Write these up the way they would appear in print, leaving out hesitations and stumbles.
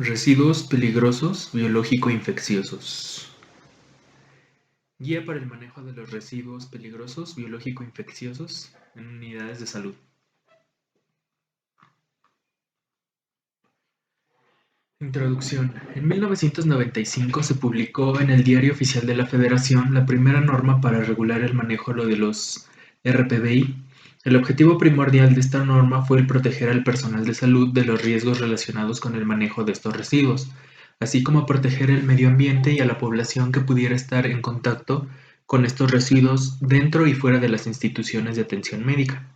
Residuos peligrosos biológico-infecciosos. Guía para el manejo de los residuos peligrosos biológico-infecciosos en unidades de salud. Introducción. En 1995 se publicó en el Diario Oficial de la Federación la primera norma para regular el manejo de los RPBI. El objetivo primordial de esta norma fue el proteger al personal de salud de los riesgos relacionados con el manejo de estos residuos, así como proteger el medio ambiente y a la población que pudiera estar en contacto con estos residuos dentro y fuera de las instituciones de atención médica.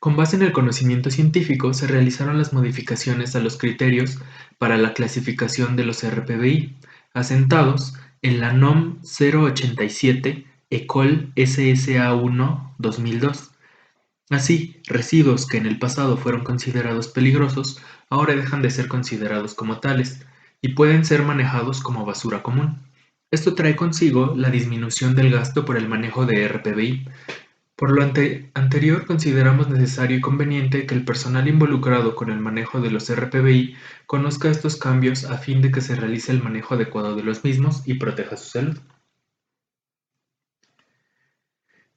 Con base en el conocimiento científico, se realizaron las modificaciones a los criterios para la clasificación de los RPBI, asentados en la NOM 087 ECOL SSA1 2002. Así, residuos que en el pasado fueron considerados peligrosos, ahora dejan de ser considerados como tales, y pueden ser manejados como basura común. Esto trae consigo la disminución del gasto por el manejo de RPBI. Por lo anterior, consideramos necesario y conveniente que el personal involucrado con el manejo de los RPBI conozca estos cambios a fin de que se realice el manejo adecuado de los mismos y proteja su salud.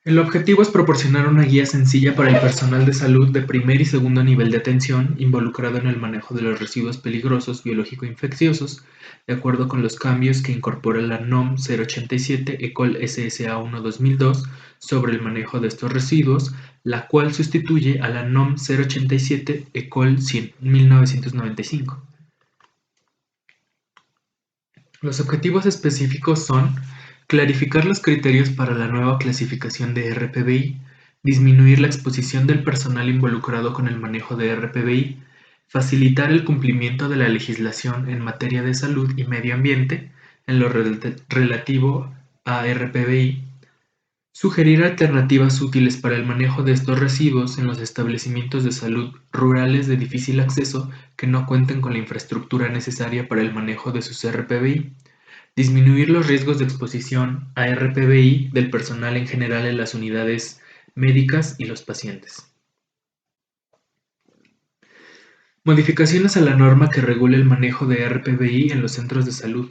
El objetivo es proporcionar una guía sencilla para el personal de salud de primer y segundo nivel de atención involucrado en el manejo de los residuos peligrosos biológico-infecciosos, de acuerdo con los cambios que incorpora la NOM 087 ECOL SSA1 2002 sobre el manejo de estos residuos, la cual sustituye a la NOM 087 ECOL 1995. Los objetivos específicos son clarificar los criterios para la nueva clasificación de RPBI, disminuir la exposición del personal involucrado con el manejo de RPBI, facilitar el cumplimiento de la legislación en materia de salud y medio ambiente en lo relativo a RPBI, sugerir alternativas útiles para el manejo de estos residuos en los establecimientos de salud rurales de difícil acceso que no cuenten con la infraestructura necesaria para el manejo de sus RPBI, disminuir los riesgos de exposición a RPBI del personal en general en las unidades médicas y los pacientes. Modificaciones a la norma que regula el manejo de RPBI en los centros de salud.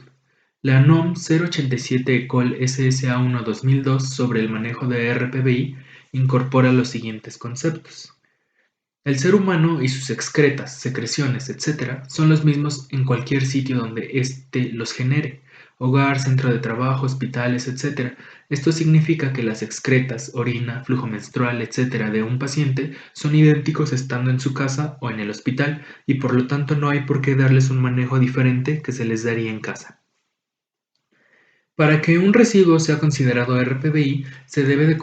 La NOM 087 ECOL SSA1 2002 sobre el manejo de RPBI incorpora los siguientes conceptos. El ser humano y sus excretas, secreciones, etc. son los mismos en cualquier sitio donde éste los genere, hogar, centro de trabajo, hospitales, etc. Esto significa que las excretas, orina, flujo menstrual, etc. de un paciente son idénticos estando en su casa o en el hospital y por lo tanto no hay por qué darles un manejo diferente que se les daría en casa. Para que un residuo sea considerado RPBI, debe de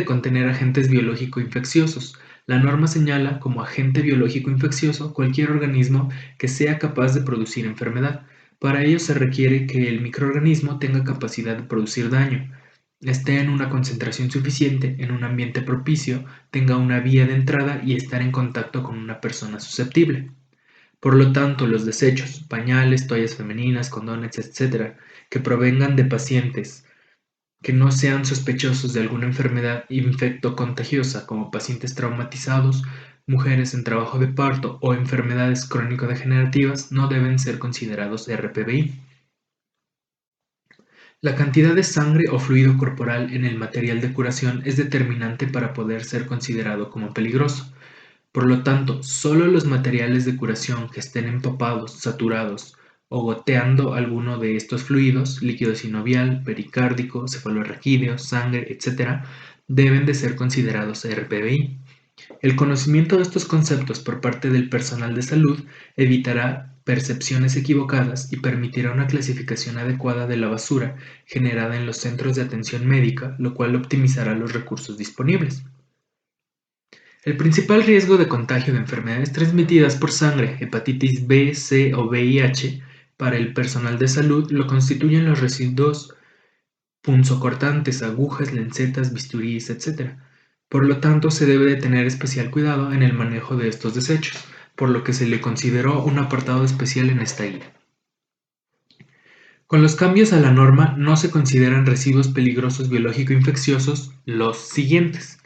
contener agentes biológico-infecciosos. La norma señala como agente biológico infeccioso cualquier organismo que sea capaz de producir enfermedad. Para ello se requiere que el microorganismo tenga capacidad de producir daño, esté en una concentración suficiente, en un ambiente propicio, tenga una vía de entrada y estar en contacto con una persona susceptible. Por lo tanto, los desechos, pañales, toallas femeninas, condones, etc., que provengan de pacientes que no sean sospechosos de alguna enfermedad infectocontagiosa, como pacientes traumatizados, mujeres en trabajo de parto o enfermedades crónico-degenerativas, no deben ser considerados RPBI. La cantidad de sangre o fluido corporal en el material de curación es determinante para poder ser considerado como peligroso. Por lo tanto, solo los materiales de curación que estén empapados, saturados o goteando alguno de estos fluidos, líquido sinovial, pericárdico, cefalorraquídeo, sangre, etc., deben de ser considerados RPBI. El conocimiento de estos conceptos por parte del personal de salud evitará percepciones equivocadas y permitirá una clasificación adecuada de la basura generada en los centros de atención médica, lo cual optimizará los recursos disponibles. El principal riesgo de contagio de enfermedades transmitidas por sangre, hepatitis B, C o VIH, para el personal de salud lo constituyen los residuos punzocortantes, agujas, lancetas, bisturíes, etc. Por lo tanto, se debe de tener especial cuidado en el manejo de estos desechos, por lo que se le consideró un apartado especial en esta guía. Con los cambios a la norma no se consideran residuos peligrosos biológico-infecciosos los siguientes: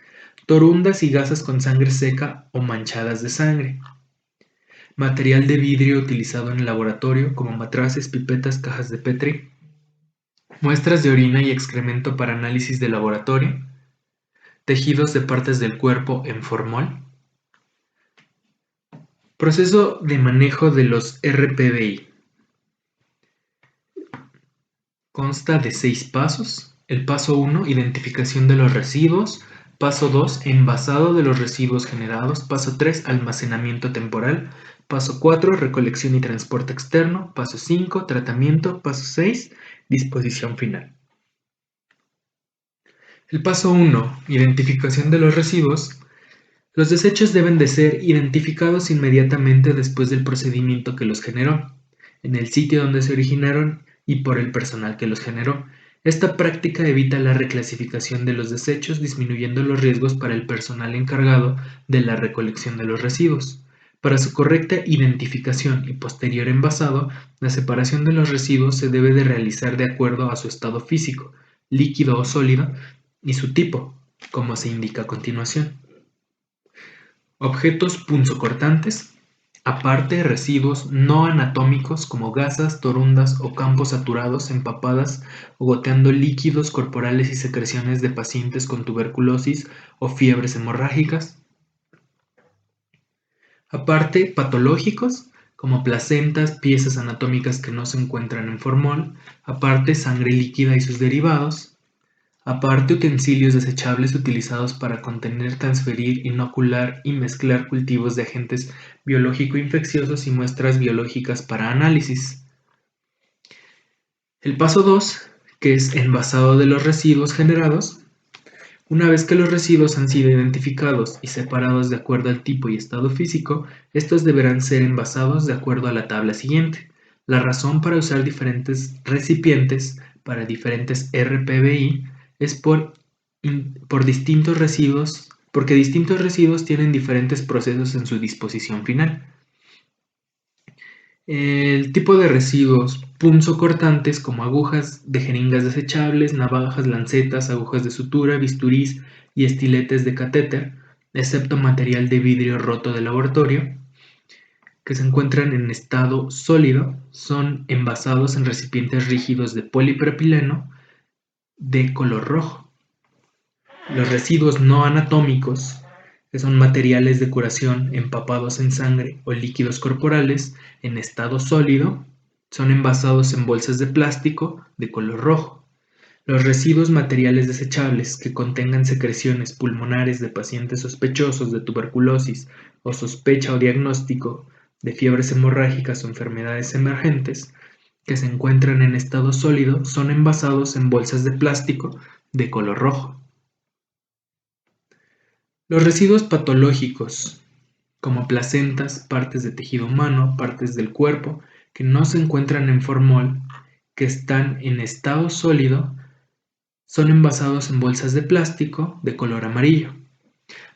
torundas y gasas con sangre seca o manchadas de sangre, material de vidrio utilizado en el laboratorio como matraces, pipetas, cajas de Petri, muestras de orina y excremento para análisis de laboratorio, tejidos de partes del cuerpo en formol. Proceso de manejo de los RPBI. Consta de 6 pasos. El paso 1, identificación de los residuos. Paso 2, envasado de los residuos generados. Paso 3, almacenamiento temporal. Paso 4, recolección y transporte externo. Paso 5, tratamiento. Paso 6, disposición final. El paso 1, identificación de los residuos. Los desechos deben de ser identificados inmediatamente después del procedimiento que los generó, en el sitio donde se originaron y por el personal que los generó. Esta práctica evita la reclasificación de los desechos, disminuyendo los riesgos para el personal encargado de la recolección de los residuos. Para su correcta identificación y posterior envasado, la separación de los residuos se debe de realizar de acuerdo a su estado físico, líquido o sólido, y su tipo, como se indica a continuación. Objetos punzocortantes, aparte residuos no anatómicos como gasas, torundas o campos saturados, empapadas o goteando líquidos corporales y secreciones de pacientes con tuberculosis o fiebres hemorrágicas. Aparte patológicos como placentas, piezas anatómicas que no se encuentran en formol, aparte sangre líquida y sus derivados. Aparte, utensilios desechables utilizados para contener, transferir, inocular y mezclar cultivos de agentes biológico-infecciosos y muestras biológicas para análisis. El paso 2, que es envasado de los residuos generados. Una vez que los residuos han sido identificados y separados de acuerdo al tipo y estado físico, estos deberán ser envasados de acuerdo a la tabla siguiente. La razón para usar diferentes recipientes para diferentes RPBI es porque distintos residuos tienen diferentes procesos en su disposición final. El tipo de residuos punzocortantes como agujas de jeringas desechables, navajas, lancetas, agujas de sutura, bisturís y estiletes de catéter, excepto material de vidrio roto de laboratorio, que se encuentran en estado sólido, son envasados en recipientes rígidos de polipropileno de color rojo. Los residuos no anatómicos, que son materiales de curación empapados en sangre o líquidos corporales en estado sólido, son envasados en bolsas de plástico de color rojo. Los residuos materiales desechables que contengan secreciones pulmonares de pacientes sospechosos de tuberculosis o sospecha o diagnóstico de fiebres hemorrágicas o enfermedades emergentes que se encuentran en estado sólido son envasados en bolsas de plástico de color rojo. Los residuos patológicos, como placentas, partes de tejido humano, partes del cuerpo, que no se encuentran en formol, que están en estado sólido, son envasados en bolsas de plástico de color amarillo.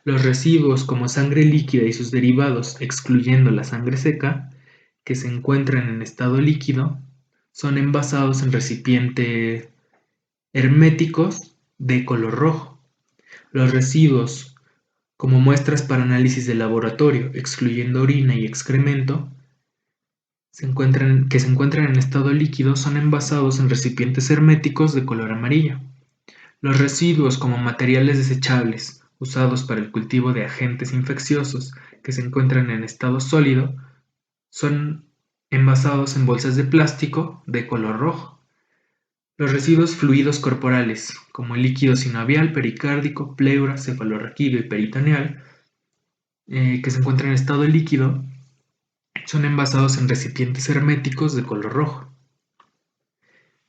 Los residuos como sangre líquida y sus derivados, excluyendo la sangre seca, que se encuentran en estado líquido, son envasados en recipientes herméticos de color rojo. Los residuos como muestras para análisis de laboratorio, excluyendo orina y excremento, que se encuentran en estado líquido, son envasados en recipientes herméticos de color amarillo. Los residuos como materiales desechables, usados para el cultivo de agentes infecciosos, que se encuentran en estado sólido, son envasados en bolsas de plástico de color rojo. Los residuos fluidos corporales, como el líquido sinovial, pericárdico, pleura, cefalorraquídeo y peritoneal, que se encuentran en estado líquido, son envasados en recipientes herméticos de color rojo.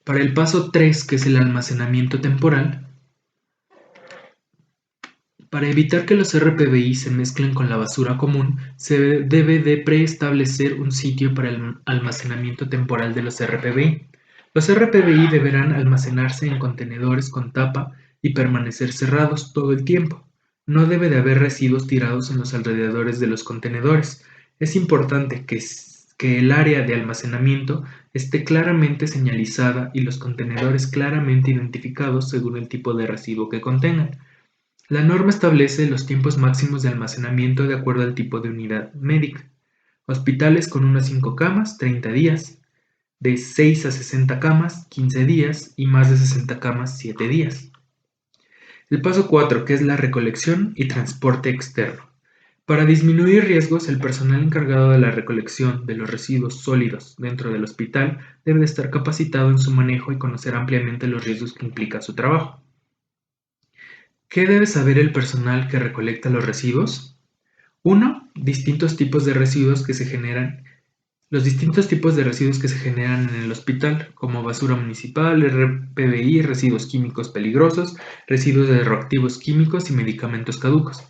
Para el paso 3, que es el almacenamiento temporal, para evitar que los RPBI se mezclen con la basura común, se debe de preestablecer un sitio para el almacenamiento temporal de los RPBI. Los RPBI deberán almacenarse en contenedores con tapa y permanecer cerrados todo el tiempo. No debe de haber residuos tirados en los alrededores de los contenedores. Es importante que el área de almacenamiento esté claramente señalizada y los contenedores claramente identificados según el tipo de residuo que contengan. La norma establece los tiempos máximos de almacenamiento de acuerdo al tipo de unidad médica. Hospitales con 1 a 5 camas, 30 días. De 6 a 60 camas, 15 días. Y más de 60 camas, 7 días. El paso 4, que es la recolección y transporte externo. Para disminuir riesgos, el personal encargado de la recolección de los residuos sólidos dentro del hospital debe de estar capacitado en su manejo y conocer ampliamente los riesgos que implica su trabajo. ¿Qué debe saber el personal que recolecta los residuos? 1. Distintos tipos de residuos que se generan. Los distintos tipos de residuos que se generan en el hospital, como basura municipal, RPBI, residuos químicos peligrosos, residuos de reactivos químicos y medicamentos caducos.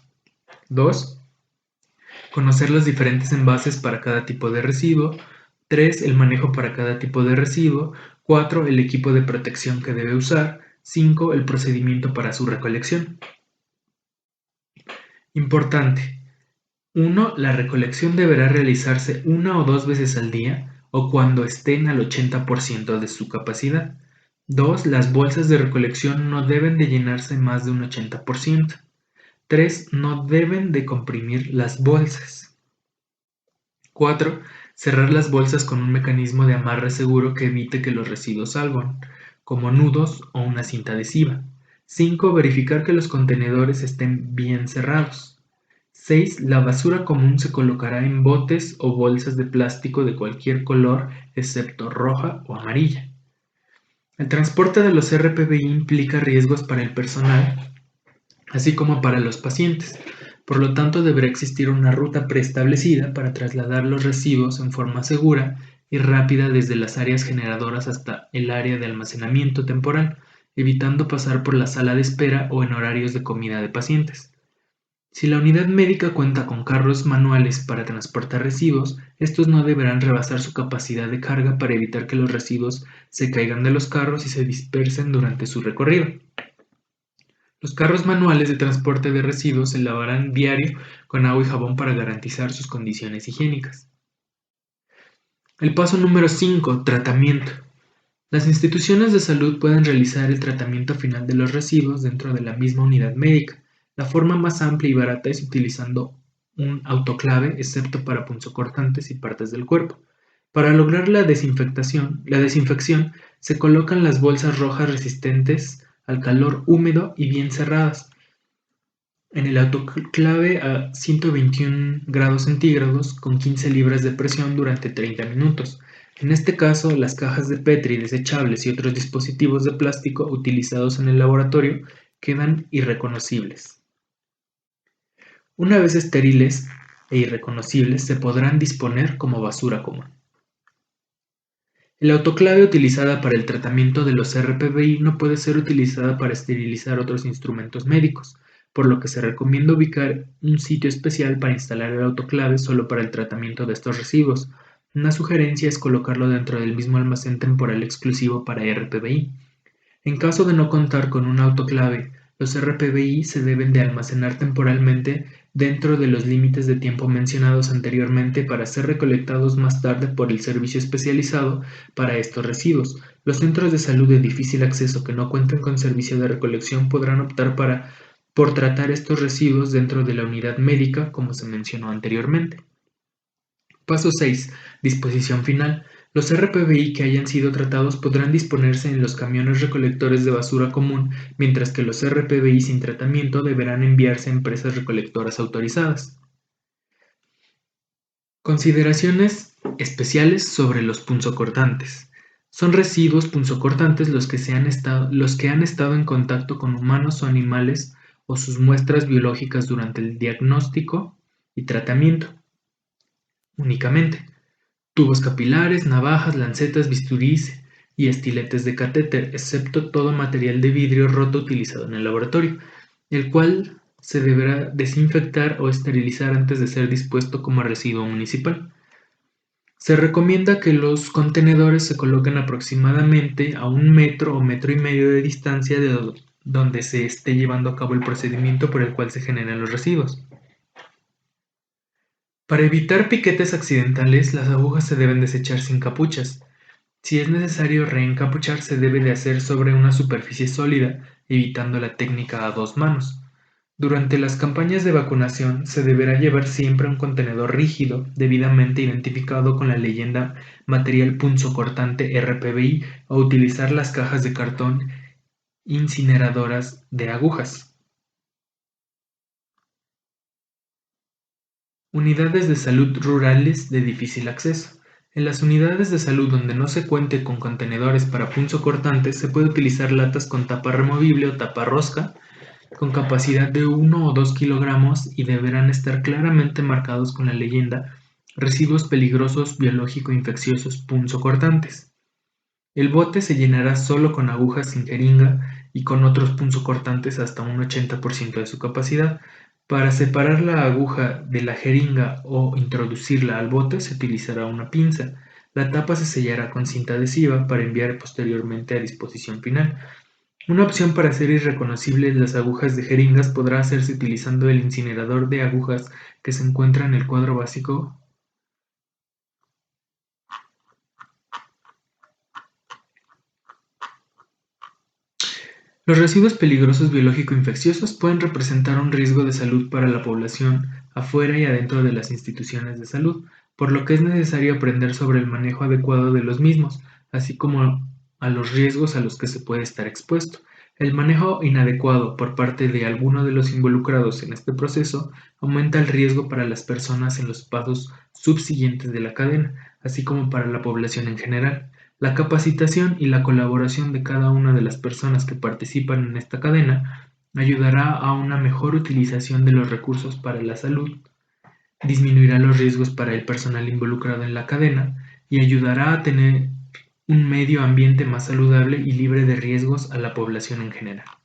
2. Conocer los diferentes envases para cada tipo de residuo. 3. El manejo para cada tipo de residuo. 4. El equipo de protección que debe usar. 5. El procedimiento para su recolección. Importante. 1. La recolección deberá realizarse 1 o 2 veces al día o cuando estén al 80% de su capacidad. 2. Las bolsas de recolección no deben de llenarse más de un 80%. 3. No deben de comprimir las bolsas. 4. Cerrar las bolsas con un mecanismo de amarre seguro que evite que los residuos salgan, como nudos o una cinta adhesiva. 5. Verificar que los contenedores estén bien cerrados. 6. La basura común se colocará en botes o bolsas de plástico de cualquier color excepto roja o amarilla. El transporte de los RPBI implica riesgos para el personal, así como para los pacientes. Por lo tanto, deberá existir una ruta preestablecida para trasladar los residuos en forma segura y rápida desde las áreas generadoras hasta el área de almacenamiento temporal, evitando pasar por la sala de espera o en horarios de comida de pacientes. Si la unidad médica cuenta con carros manuales para transportar residuos, estos no deberán rebasar su capacidad de carga para evitar que los residuos se caigan de los carros y se dispersen durante su recorrido. Los carros manuales de transporte de residuos se lavarán diario con agua y jabón para garantizar sus condiciones higiénicas. El paso número 5. Tratamiento. Las instituciones de salud pueden realizar el tratamiento final de los residuos dentro de la misma unidad médica. La forma más amplia y barata es utilizando un autoclave, excepto para punzocortantes y partes del cuerpo. Para lograr la desinfección se colocan las bolsas rojas resistentes al calor húmedo y bien cerradas en el autoclave a 121 grados centígrados con 15 libras de presión durante 30 minutos. En este caso, las cajas de Petri desechables y otros dispositivos de plástico utilizados en el laboratorio quedan irreconocibles. Una vez estériles e irreconocibles, se podrán disponer como basura común. El autoclave utilizada para el tratamiento de los RPBI no puede ser utilizada para esterilizar otros instrumentos médicos, por lo que se recomienda ubicar un sitio especial para instalar el autoclave solo para el tratamiento de estos residuos. Una sugerencia es colocarlo dentro del mismo almacén temporal exclusivo para RPBI. En caso de no contar con un autoclave, los RPBI se deben de almacenar temporalmente dentro de los límites de tiempo mencionados anteriormente para ser recolectados más tarde por el servicio especializado para estos residuos. Los centros de salud de difícil acceso que no cuenten con servicio de recolección podrán optar por tratar estos residuos dentro de la unidad médica, como se mencionó anteriormente. Paso 6. Disposición final. Los RPBI que hayan sido tratados podrán disponerse en los camiones recolectores de basura común, mientras que los RPBI sin tratamiento deberán enviarse a empresas recolectoras autorizadas. Consideraciones especiales sobre los punzocortantes. Son residuos punzocortantes los que han estado en contacto con humanos o animales o sus muestras biológicas durante el diagnóstico y tratamiento. Únicamente. Tubos capilares, navajas, lancetas, bisturís y estiletes de catéter, excepto todo material de vidrio roto utilizado en el laboratorio, el cual se deberá desinfectar o esterilizar antes de ser dispuesto como residuo municipal. Se recomienda que los contenedores se coloquen aproximadamente a 1 metro o metro y medio de distancia de donde se esté llevando a cabo el procedimiento por el cual se generan los residuos. Para evitar piquetes accidentales, las agujas se deben desechar sin capuchas. Si es necesario reencapuchar, se debe de hacer sobre una superficie sólida, evitando la técnica a 2 manos. Durante las campañas de vacunación se deberá llevar siempre un contenedor rígido, debidamente identificado con la leyenda material punzocortante RPBI, o utilizar las cajas de cartón incineradoras de agujas. Unidades de salud rurales de difícil acceso. En las unidades de salud donde no se cuente con contenedores para punzocortantes, se puede utilizar latas con tapa removible o tapa rosca con capacidad de 1 o 2 kilogramos y deberán estar claramente marcados con la leyenda "Residuos peligrosos biológico-infecciosos punzocortantes". El bote se llenará solo con agujas sin jeringa y con otros punzocortantes hasta un 80% de su capacidad. Para separar la aguja de la jeringa o introducirla al bote se utilizará una pinza. La tapa se sellará con cinta adhesiva para enviar posteriormente a disposición final. Una opción para hacer irreconocibles las agujas de jeringas podrá hacerse utilizando el incinerador de agujas que se encuentra en el cuadro básico. Los residuos peligrosos biológico-infecciosos pueden representar un riesgo de salud para la población afuera y adentro de las instituciones de salud, por lo que es necesario aprender sobre el manejo adecuado de los mismos, así como a los riesgos a los que se puede estar expuesto. El manejo inadecuado por parte de alguno de los involucrados en este proceso aumenta el riesgo para las personas en los pasos subsiguientes de la cadena, así como para la población en general. La capacitación y la colaboración de cada una de las personas que participan en esta cadena ayudará a una mejor utilización de los recursos para la salud, disminuirá los riesgos para el personal involucrado en la cadena y ayudará a tener un medio ambiente más saludable y libre de riesgos a la población en general.